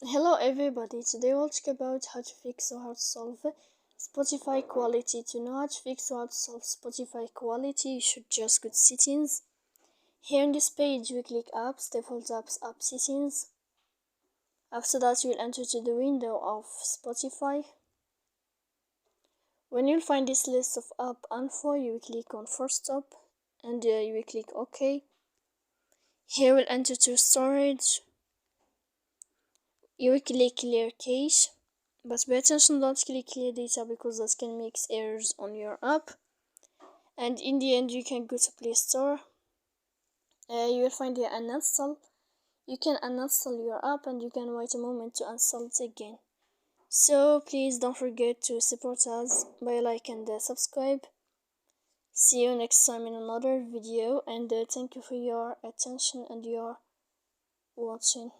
Hello everybody, today we'll talk about how to fix or how to solve Spotify quality. To know how to fix or how to solve Spotify quality, you should just go to settings. Here on this page, we click apps, default apps, app settings. After that, you'll enter to the window of Spotify. When you'll find this list of app info, you will click on first stop and you will click OK. Here we'll enter to storage. You will click clear cache, but pay attention, don't click clear data because that can make errors on your app. And in the end, you can go to Play Store. You will find here uninstall. You can uninstall your app and you can wait a moment to install it again. So please don't forget to support us by like and subscribe. See you next time in another video, and thank you for your attention and your watching.